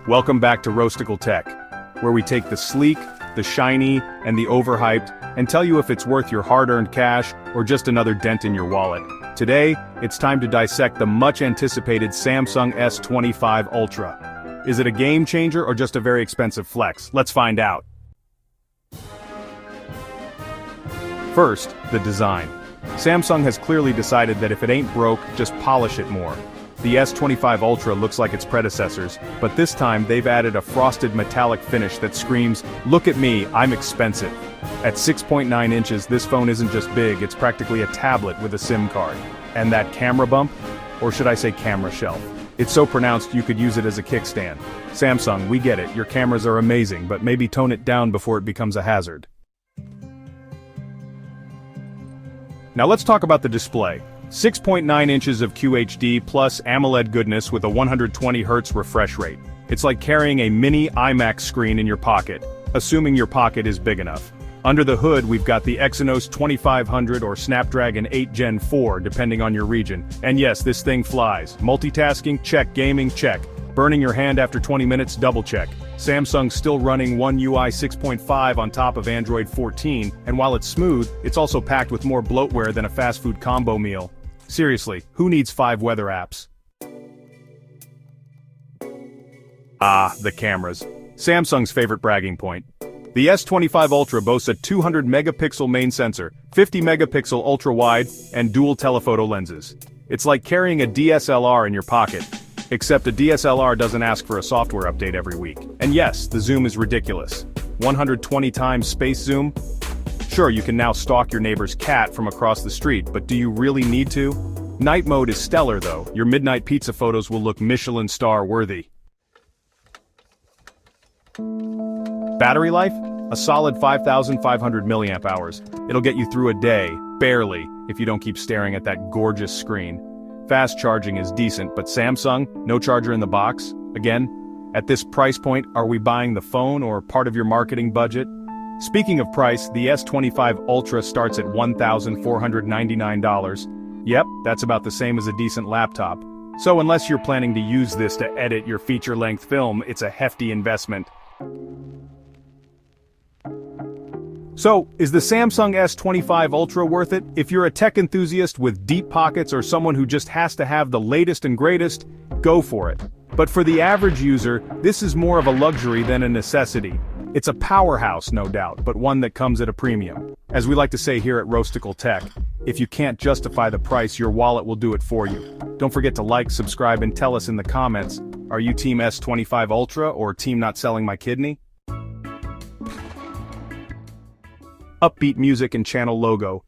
Welcome back to Roasticle Tech, where we take the sleek, the shiny, and the overhyped, and tell you if it's worth your hard-earned cash or just another dent in your wallet. Today, it's time to dissect the much-anticipated Samsung S25 Ultra. Is it a game changer or just a very expensive flex? Let's find out. First, the design. Samsung has clearly decided that if it ain't broke, just polish it more. The S25 Ultra looks like its predecessors, but this time they've added a frosted metallic finish that screams, "Look at me, I'm expensive." At 6.9 inches, this phone isn't just big, it's practically a tablet with a SIM card. And that camera bump? Or should I say camera shelf? It's so pronounced you could use it as a kickstand. Samsung, we get it, your cameras are amazing, but maybe tone it down before it becomes a hazard. Now let's talk about the display. 6.9 inches of QHD plus AMOLED goodness with a 120Hz refresh rate. It's like carrying a mini IMAX screen in your pocket, assuming your pocket is big enough. Under the hood we've got the Exynos 2500 or Snapdragon 8 Gen 4 depending on your region. And yes, this thing flies. Multitasking, check. Gaming, check. Burning your hand after 20 minutes, double check. Samsung's still running One UI 6.5 on top of Android 14, and while it's smooth, it's also packed with more bloatware than a fast food combo meal. Seriously, who needs 5 weather apps? The cameras. Samsung's favorite bragging point. The S25 Ultra boasts a 200 megapixel main sensor, 50 megapixel ultra-wide, and dual telephoto lenses. It's like carrying a DSLR in your pocket. Except a DSLR doesn't ask for a software update every week. And yes, the zoom is ridiculous. 120 times space zoom? Sure, you can now stalk your neighbor's cat from across the street, but do you really need to? Night mode is stellar though. Your midnight pizza photos will look Michelin star worthy. Battery life? A solid 5,500 milliamp hours. It'll get you through a day, barely, if you don't keep staring at that gorgeous screen. Fast charging is decent, but Samsung, no charger in the box? Again, at this price point, are we buying the phone or part of your marketing budget? Speaking of price, the S25 Ultra starts at $1,499. Yep, that's about the same as a decent laptop. So unless you're planning to use this to edit your feature-length film, it's a hefty investment. So, is the Samsung S25 Ultra worth it? If you're a tech enthusiast with deep pockets or someone who just has to have the latest and greatest, go for it. But for the average user, this is more of a luxury than a necessity. It's a powerhouse, no doubt, but one that comes at a premium. As we like to say here at Roasticle Tech, if you can't justify the price, your wallet will do it for you. Don't forget to like, subscribe, and tell us in the comments, are you Team S25 Ultra or Team Not Selling My Kidney? Upbeat music and channel logo.